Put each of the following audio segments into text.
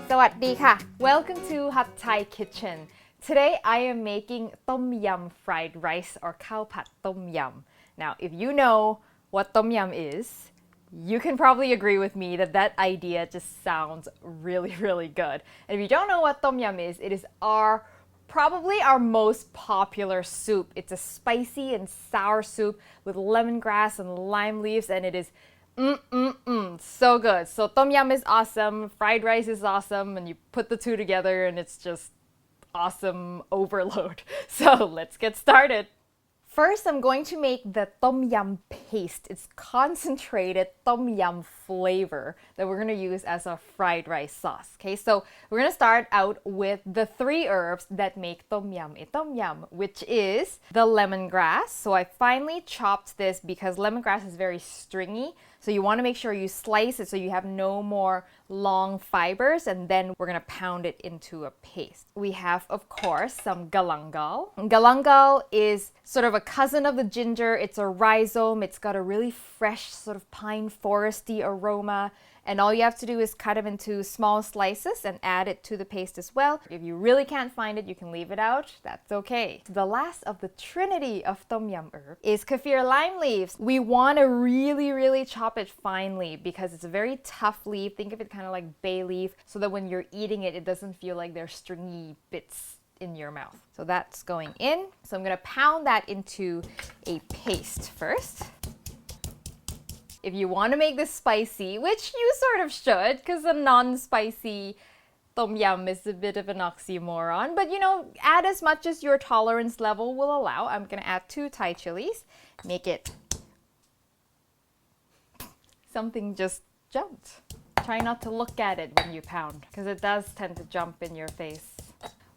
สวัสดีค่ะ Welcome to Hot Thai Kitchen. Today I am making Tom Yum fried rice or khao pad Tom Yum. Now, if you know what Tom Yum is, you can probably agree with me that that idea just sounds really good. And if you don't know what Tom Yum is, it is probably our most popular soup. It's a spicy and sour soup with lemongrass and lime leaves, and it is so good. So Tom Yum is awesome, fried rice is awesome, and you put the two together and it's just awesome overload. So let's get started. First, I'm going to make the Tom Yum paste. It's concentrated Tom Yum flavor that we're going to use as a fried rice sauce. Okay, so we're going to start out with the 3 herbs that make Tom Yum a Tom Yum, which is the lemongrass. So I finely chopped this because lemongrass is very stringy. So you want to make sure you slice it so you have no more long fibers, and then we're going to pound it into a paste. We have, of course, some galangal. Galangal is sort of a cousin of the ginger. It's a rhizome. It's got a really fresh sort of pine foresty aroma. And all you have to do is cut them into small slices and add it to the paste as well. If you really can't find it, you can leave it out. That's okay. The last of the trinity of Tom Yum herb is Kaffir lime leaves. We want to really chop it finely because it's a very tough leaf. Think of it kind of like bay leaf, so that when you're eating it, it doesn't feel like there's stringy bits in your mouth. So that's going in. So I'm going to pound that into a paste first. If you want to make this spicy, which you sort of should, because a non-spicy Tom Yum is a bit of an oxymoron, but you know, add as much as your tolerance level will allow. I'm going to add 2 Thai chilies. Make it... Something just jumped. Try not to look at it when you pound, because it does tend to jump in your face.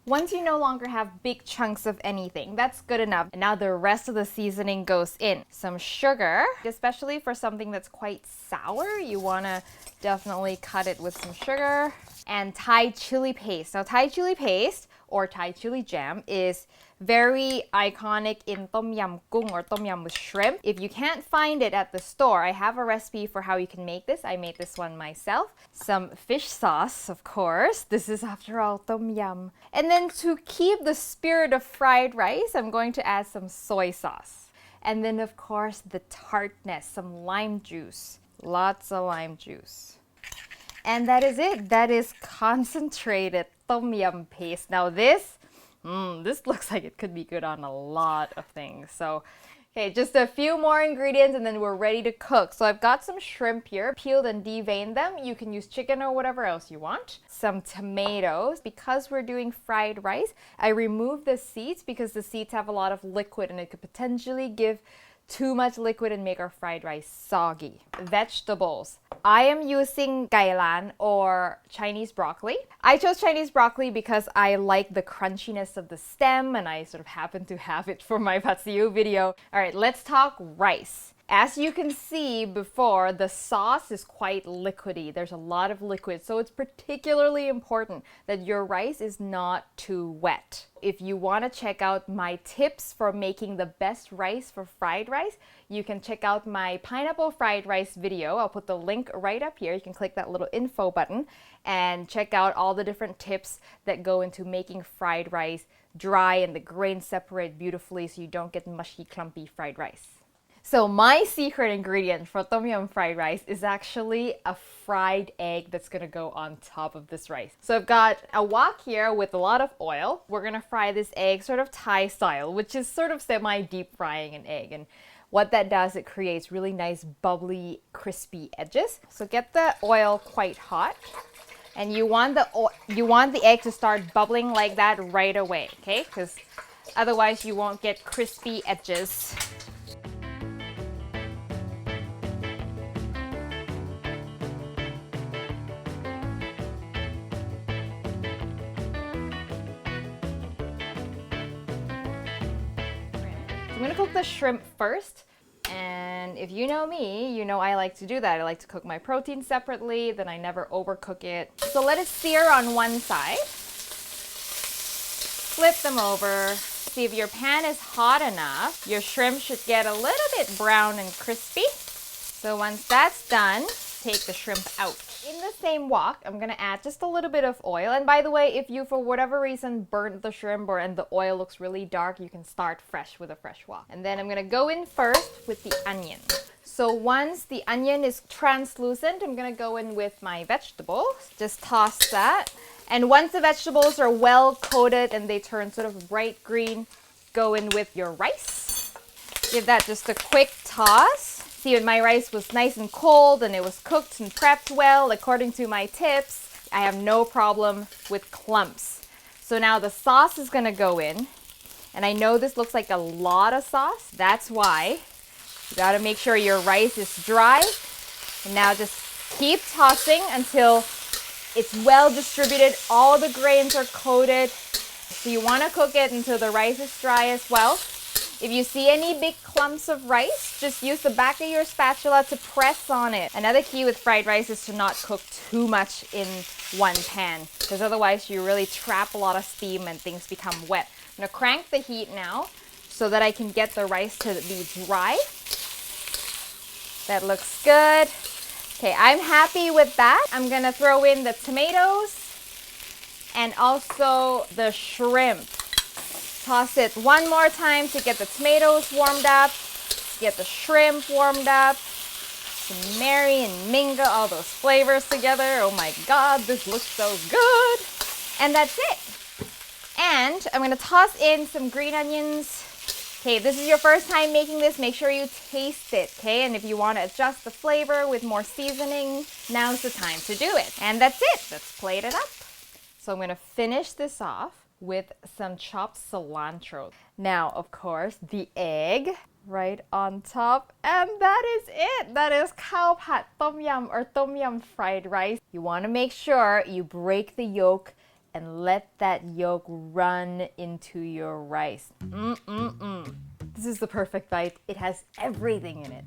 Once you no longer have big chunks of anything, that's good enough. And now the rest of the seasoning goes in. Some sugar, especially for something that's quite sour, you want to definitely cut it with some sugar. And Thai chili paste. Now Thai chili paste or Thai chili jam is very iconic in Tom Yum Goong or Tom Yum with shrimp. If you can't find it at the store, I have a recipe for how you can make this. I made this one myself. Some fish sauce, of course. This is, after all, Tom Yum. And then to keep the spirit of fried rice, I'm going to add some soy sauce. And then, of course, the tartness, some lime juice. Lots of lime juice. And that is it. That is concentrated Tom Yum paste. Now this looks like it could be good on a lot of things. So, okay, just a few more ingredients and then we're ready to cook. So I've got some shrimp here, peeled and deveined them. You can use chicken or whatever else you want. Some tomatoes. Because we're doing fried rice, I removed the seeds because the seeds have a lot of liquid and it could potentially give too much liquid and make our fried rice soggy. Vegetables. I am using Pailin or Chinese broccoli. I chose Chinese broccoli because I like the crunchiness of the stem and I sort of happen to have it for my patsiu video. All right, let's talk rice. As you can see before, the sauce is quite liquidy. There's a lot of liquid, so it's particularly important that your rice is not too wet. If you want to check out my tips for making the best rice for fried rice, you can check out my pineapple fried rice video. I'll put the link right up here. You can click that little info button and check out all the different tips that go into making fried rice dry and the grains separate beautifully so you don't get mushy, clumpy fried rice. So my secret ingredient for Tom Yum fried rice is actually a fried egg that's gonna go on top of this rice. So I've got a wok here with a lot of oil. We're gonna fry this egg sort of Thai style, which is sort of semi-deep frying an egg. And what that does, it creates really nice bubbly, crispy edges. So get the oil quite hot. And you want the egg to start bubbling like that right away, okay? Because otherwise you won't get crispy edges. I'm gonna cook the shrimp first, and if you know me, you know I like to do that. I like to cook my protein separately, then I never overcook it. So let it sear on one side. Flip them over. See if your pan is hot enough. Your shrimp should get a little bit brown and crispy. So once that's done, take the shrimp out. In the same wok, I'm gonna add just a little bit of oil. And by the way, if you, for whatever reason, burnt the shrimp and the oil looks really dark, you can start fresh with a fresh wok. And then I'm gonna go in first with the onion. So once the onion is translucent, I'm gonna go in with my vegetables. Just toss that. And once the vegetables are well coated and they turn sort of bright green, go in with your rice. Give that just a quick toss. See, my rice was nice and cold and it was cooked and prepped well according to my tips. I have no problem with clumps. So now the sauce is gonna go in. And I know this looks like a lot of sauce. That's why you gotta make sure your rice is dry. And now just keep tossing until it's well distributed. All the grains are coated. So you wanna cook it until the rice is dry as well. If you see any big clumps of rice, just use the back of your spatula to press on it. Another key with fried rice is to not cook too much in one pan, because otherwise you really trap a lot of steam and things become wet. I'm gonna crank the heat now so that I can get the rice to be dry. That looks good. Okay, I'm happy with that. I'm gonna throw in the tomatoes and also the shrimp. Toss it one more time to get the tomatoes warmed up, get the shrimp warmed up, to marry and mingle all those flavors together. Oh my God, this looks so good. And that's it. And I'm gonna toss in some green onions. Okay, if this is your first time making this, make sure you taste it, okay? And if you wanna adjust the flavor with more seasoning, now's the time to do it. And that's it, let's plate it up. So I'm gonna finish this off with some chopped cilantro. Now, of course, the egg right on top. And that is it. That is khao pad tom yum or tom yum fried rice. You want to make sure you break the yolk and let that yolk run into your rice. This is the perfect bite. It has everything in it.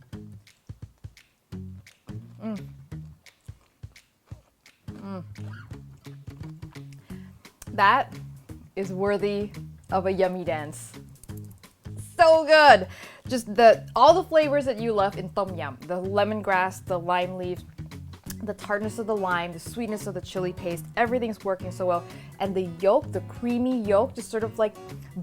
That is worthy of a yummy dance. So good! Just all the flavors that you love in tom yum. The lemongrass, the lime leaves, the tartness of the lime, the sweetness of the chili paste, everything's working so well. And the yolk, the creamy yolk, just sort of like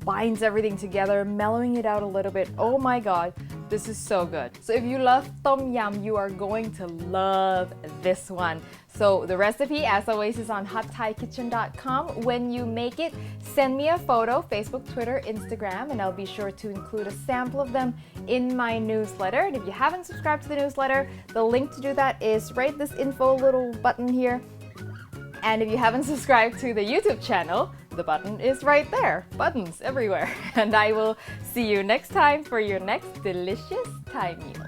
binds everything together, mellowing it out a little bit. Oh my God, this is so good. So if you love tom yum, you are going to love this one. So the recipe, as always, is on hotthaikitchen.com. When you make it, send me a photo, Facebook, Twitter, Instagram, and I'll be sure to include a sample of them in my newsletter. And if you haven't subscribed to the newsletter, the link to do that is right this info little button here. And if you haven't subscribed to the YouTube channel, the button is right there. Buttons everywhere. And I will see you next time for your next delicious Thai meal.